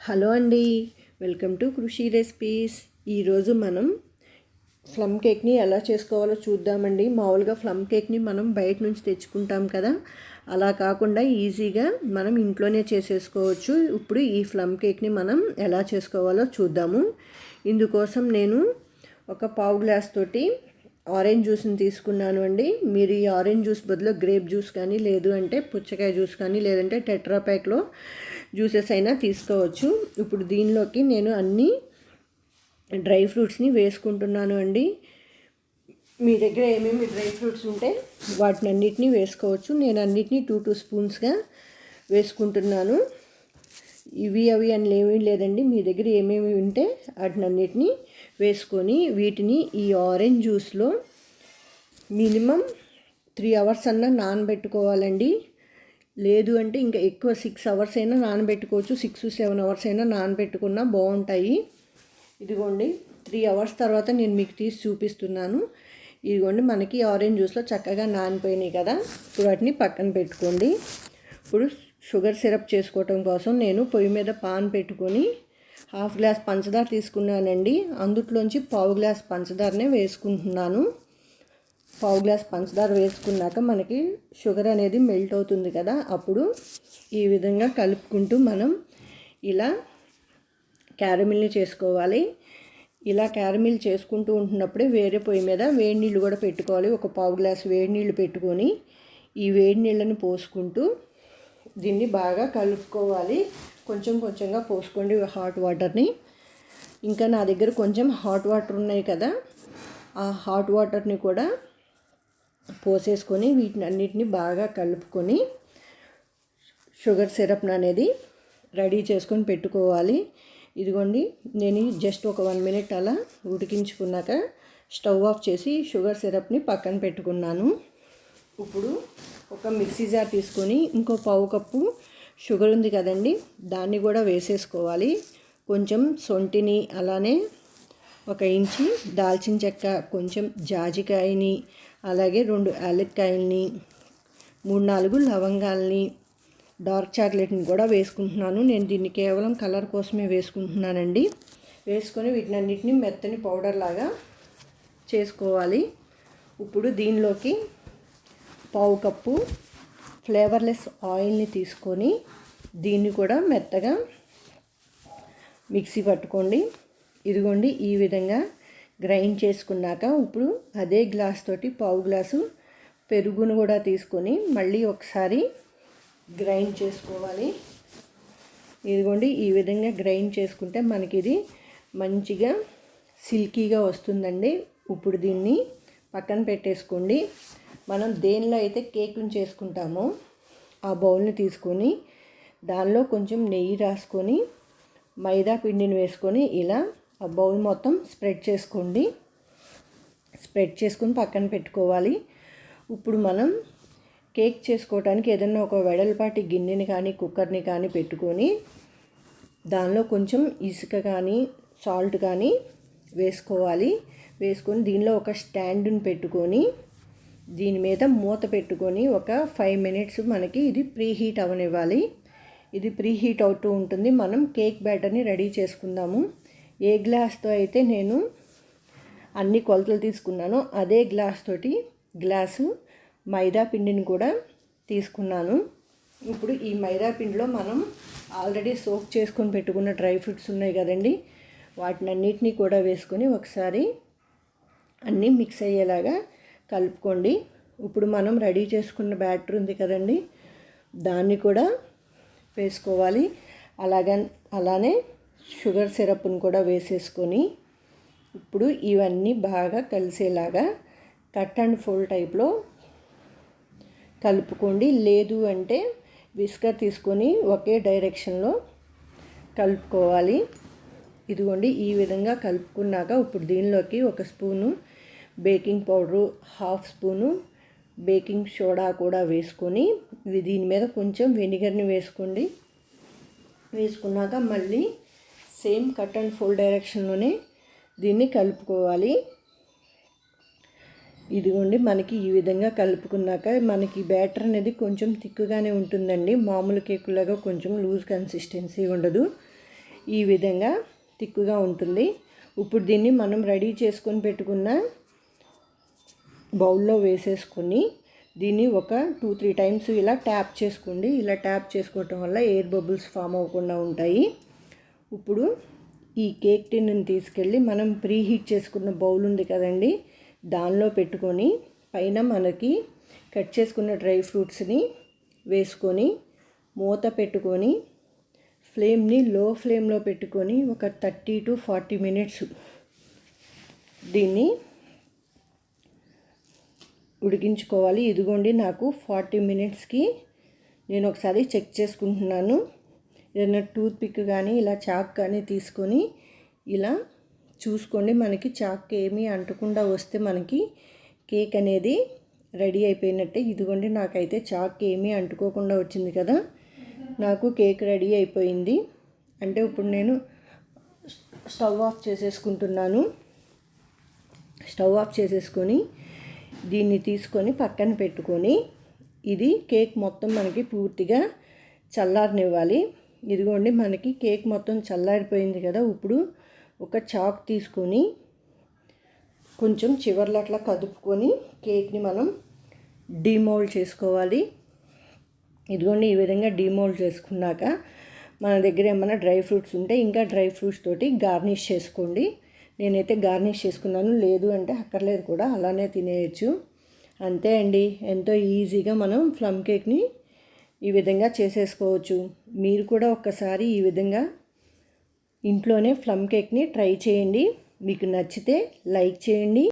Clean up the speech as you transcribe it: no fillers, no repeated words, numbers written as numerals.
Hello అండి, welcome to కృషి recipes. ఈరోజు మనం ప్లమ్ కేక్ని ఎలా చేసుకోవాలో చూద్దామండి. మామూలుగా ప్లమ్ కేక్ని మనం బయట నుంచి తెచ్చుకుంటాం కదా, అలా కాకుండా ఈజీగా మనం ఇంట్లోనే చేసేసుకోవచ్చు. ఇప్పుడు ఈ ప్లమ్ కేక్ని మనం ఎలా చేసుకోవాలో చూద్దాము. ఇందుకోసం నేను ఒక పావు గ్లాస్ తోటి ఆరెంజ్ జ్యూస్ని తీసుకున్నాను అండి. మీరు ఈ ఆరెంజ్ జ్యూస్ బదులు గ్రేప్ జ్యూస్ కానీ, లేదు అంటే పుచ్చకాయ జ్యూస్ కానీ, లేదంటే టెట్రా ప్యాక్లో జ్యూసెస్ అయినా తీసుకోవచ్చు. ఇప్పుడు దీనిలోకి నేను అన్ని డ్రై ఫ్రూట్స్ని వేసుకుంటున్నాను అండి. మీ దగ్గర ఏమేమి డ్రై ఫ్రూట్స్ ఉంటే వాటిని అన్నిటినీ వేసుకోవచ్చు. నేను అన్నిటినీ 2 స్పూన్స్గా వేసుకుంటున్నాను. ఇవి అవి అని ఏమీ లేదండి, మీ దగ్గర ఏమేమి ఉంటే వాటిని అన్నిటినీ వేసుకొని వీటిని ఈ ఆరెంజ్ జ్యూస్లో మినిమం 3 అవర్స్ అన్నా నానబెట్టుకోవాలండి. లేదు అంటే ఇంకా ఎక్కువ 6 అవర్స్ అయినా నానబెట్టుకోవచ్చు. 6-7 అవర్స్ అయినా నానబెట్టుకున్నా బాగుంటాయి. ఇదిగోండి 3 అవర్స్ తర్వాత నేను మీకు తీసి చూపిస్తున్నాను. ఇదిగోండి మనకి ఆరెంజ్ జ్యూస్లో చక్కగా నానిపోయినాయి కదా. ఇప్పుడు వాటిని పక్కన పెట్టుకోండి. ఇప్పుడు షుగర్ సిరప్ చేసుకోవటం కోసం నేను పొయ్యి మీద పాన్ పెట్టుకొని 1/2 గ్లాస్ పంచదార తీసుకున్నానండి. అందులోంచి పావు గ్లాస్ పంచదారనే వేసుకుంటున్నాను. పావు గ్లాస్ పంచదార వేసుకున్నాక మనకి షుగర్ అనేది మెల్ట్ అవుతుంది కదా, అప్పుడు ఈ విధంగా కలుపుకుంటూ మనం ఇలా క్యారమిల్ని చేసుకోవాలి. ఇలా క్యారమిల్ చేసుకుంటూ ఉంటున్నప్పుడే వేరే పొయ్యి మీద వేడి నీళ్ళు కూడా పెట్టుకోవాలి. ఒక పావు గ్లాస్ వేడి నీళ్ళు పెట్టుకొని ఈ వేడి నీళ్ళని పోసుకుంటూ దీన్ని బాగా కలుపుకోవాలి. కొంచెం కొంచెంగా పోసుకోండి హాట్ వాటర్ని. ఇంకా నా దగ్గర కొంచెం హాట్ వాటర్ ఉన్నాయి కదా, ఆ హాట్ వాటర్ని కూడా పోసేసుకొని వీటిని అన్నిటిని బాగా కలుపుకొని షుగర్ సిరప్ అనేది రెడీ చేసుకొని పెట్టుకోవాలి. ఇదిగోండి నేను జస్ట్ ఒక 1 మినిట్ అలా ఉడికించుకున్నాక స్టవ్ ఆఫ్ చేసి షుగర్ సిరప్ని పక్కన పెట్టుకున్నాను. ఇప్పుడు ఒక మిక్సీ జార్ తీసుకొని ఇంకో పావు కప్పు షుగర్ ఉంది కదండి, దాన్ని కూడా వేసేసుకోవాలి. కొంచెం సొంటిని, అలానే 1 ఇంచి దాల్చిన చెక్క, కొంచెం జాజికాయని, అలాగే 2 యాలక్కాయలని, 3-4 లవంగాల్ని, డార్క్ చాక్లెట్ని కూడా వేసుకుంటున్నాను. నేను దీన్ని కేవలం కలర్ కోసమే వేసుకుంటున్నానండి. వేసుకొని వీటిని అన్నిటిని మెత్తని పౌడర్ లాగా చేసుకోవాలి. ఇప్పుడు దీనిలోకి పావు కప్పు ఫ్లేవర్లెస్ ఆయిల్ని తీసుకొని దీన్ని కూడా మెత్తగా మిక్సీ పట్టుకోండి. ఇదిగోండి ఈ విధంగా గ్రైండ్ చేసుకున్నాక ఇప్పుడు అదే గ్లాస్ తోటి పావు గ్లాసు పెరుగును కూడా తీసుకొని మళ్ళీ ఒకసారి గ్రైండ్ చేసుకోవాలి. ఇదిగోండి ఈ విధంగా గ్రైండ్ చేసుకుంటే మనకి ఇది మంచిగా సిల్కీగా వస్తుందండి. ఇప్పుడు దీన్ని పక్కన పెట్టేసుకోండి. మనం దేనిలో అయితే కేక్ని చేసుకుంటామో ఆ బౌల్ని తీసుకొని దానిలో కొంచెం నెయ్యి రాసుకొని మైదా పిండిని వేసుకొని ఇలా ఆ బౌల్ మొత్తం స్ప్రెడ్ చేసుకోండి. స్ప్రెడ్ చేసుకొని పక్కన పెట్టుకోవాలి. ఇప్పుడు మనం కేక్ చేసుకోవడానికి ఏదైనా ఒక వెడల్పాటి గిన్నెని కానీ, కుక్కర్ని కానీ పెట్టుకొని దానిలో కొంచెం ఇసుక కానీ, సాల్ట్ కానీ వేసుకోవాలి. వేసుకొని దీనిలో ఒక స్టాండ్ని పెట్టుకొని దీని మీద మూత పెట్టుకొని ఒక 5 మినిట్స్ మనకి ఇది ప్రీ హీట్ అవనివ్వాలి. ఇది ప్రీ హీట్ అవుతూ ఉంటుంది. మనం కేక్ బ్యాటర్ని రెడీ చేసుకుందాము. ఏ గ్లాస్తో అయితే నేను అన్ని కొలతలు తీసుకున్నానో అదే గ్లాస్ తోటి గ్లాసు మైదా పిండిని కూడా తీసుకున్నాను. ఇప్పుడు ఈ మైదా పిండిలో మనం ఆల్రెడీ సోక్ చేసుకొని పెట్టుకున్న డ్రై ఫ్రూట్స్ ఉన్నాయి కదండి, వాటిని అన్నిటినీ కూడా వేసుకొని ఒకసారి అన్నీ మిక్స్ అయ్యేలాగా కలుపుకోండి. ఇప్పుడు మనం రెడీ చేసుకున్న బ్యాటర్ ఉంది కదండి, దాన్ని కూడా వేసుకోవాలి. అలానే షుగర్ సిరప్ని కూడా వేసేసుకొని ఇప్పుడు ఇవన్నీ బాగా కలిసేలాగా కట్ అండ్ ఫోల్డ్ టైప్లో కలుపుకోండి. లేదు అంటే విస్కర్ తీసుకొని ఒకే డైరెక్షన్లో కలుపుకోవాలి. ఇదిగోండి ఈ విధంగా కలుపుకున్నాక ఇప్పుడు దీనిలోకి 1 spoon baking powder, 1/2 spoon baking soda కూడా వేసుకొని దీని మీద కొంచెం వెనిగర్ని వేసుకోండి. వేసుకున్నాక మళ్ళీ సేమ్ కట్ అండ్ ఫోల్డ్ డైరెక్షన్లోనే దీన్ని కలుపుకోవాలి. ఇదిగోండి మనకి ఈ విధంగా కలుపుకున్నాక మనకి బ్యాటర్ అనేది కొంచెం థిక్గానే ఉంటుందండి. మామూలు కేకులాగా కొంచెం లూజ్ కన్సిస్టెన్సీ ఉండదు. ఈ విధంగా తిక్కుగా ఉంటుంది. ఇప్పుడు దీన్ని మనం రెడీ చేసుకొని పెట్టుకున్న బౌల్లో వేసేసుకొని దీన్ని ఒక 2-3 టైమ్స్ ఇలా ట్యాప్ చేసుకోండి. ఇలా ట్యాప్ చేసుకోవటం వల్ల ఎయిర్ బబుల్స్ ఫామ్ అవ్వకుండా ఉంటాయి. ఇప్పుడు ఈ కేక్ టిన్ని తీసుకెళ్ళి మనం ప్రీ హీట్ చేసుకున్న బౌల్ ఉంది కదండి, దానిలో పెట్టుకొని పైన మనకి కట్ చేసుకున్న డ్రై ఫ్రూట్స్ని వేసుకొని మూత పెట్టుకొని ఫ్లేమ్ని లో ఫ్లేమ్లో పెట్టుకొని ఒక 30 to 40 మినిట్స్ దీన్ని ఉడికించుకోవాలి. ఇదిగోండి నాకు 40 మినిట్స్కి నేను ఒకసారి చెక్ చేసుకుంటున్నాను. ఏదైనా టూత్ పిక్ కానీ ఇలా చాక్ కానీ తీసుకొని ఇలా చూసుకోండి. మనకి చాక్ ఏమీ అంటకుండా వస్తే మనకి కేక్ అనేది రెడీ అయిపోయినట్టే. ఇదిగోండి నాకైతే చాక్ ఏమీ అంటుకోకుండా వచ్చింది కదా, నాకు కేక్ రెడీ అయిపోయింది. అంటే ఇప్పుడు నేను స్టవ్ ఆఫ్ చేసేసుకుంటున్నాను. స్టవ్ ఆఫ్ చేసేసుకొని దీన్ని తీసుకొని పక్కన పెట్టుకొని ఇది కేక్ మొత్తం మనకి పూర్తిగా చల్లారనివ్వాలి. ఇదిగోండి మనకి కేక్ మొత్తం చల్లారిపోయింది కదా. ఇప్పుడు ఒక చాక్ తీసుకొని కొంచెం చివర్లు అట్లా కదుపుకొని కేక్ని మనం డీమోల్డ్ చేసుకోవాలి. ఇదిగోండి ఈ విధంగా డీమోల్డ్ చేసుకున్నాక మన దగ్గర ఏమైనా డ్రై ఫ్రూట్స్ ఉంటే ఇంకా డ్రై ఫ్రూట్స్ తోటి గార్నిష్ చేసుకోండి. నేనైతే గార్నిష్ చేసుకున్నాను, లేదు అంటే అక్కర్లేదు కూడా, అలానే తినేయచ్చు. అంతే అండి, ఎంతో ఈజీగా మనం ప్లమ్ కేక్ని ఈ విధంగా చేసేసుకోవచ్చు. మీరు కూడా ఒక్కసారి ఈ విధంగా ఇంట్లోనే ప్లమ్ కేక్ని ట్రై చేయండి. మీకు నచ్చితే లైక్ చేయండి.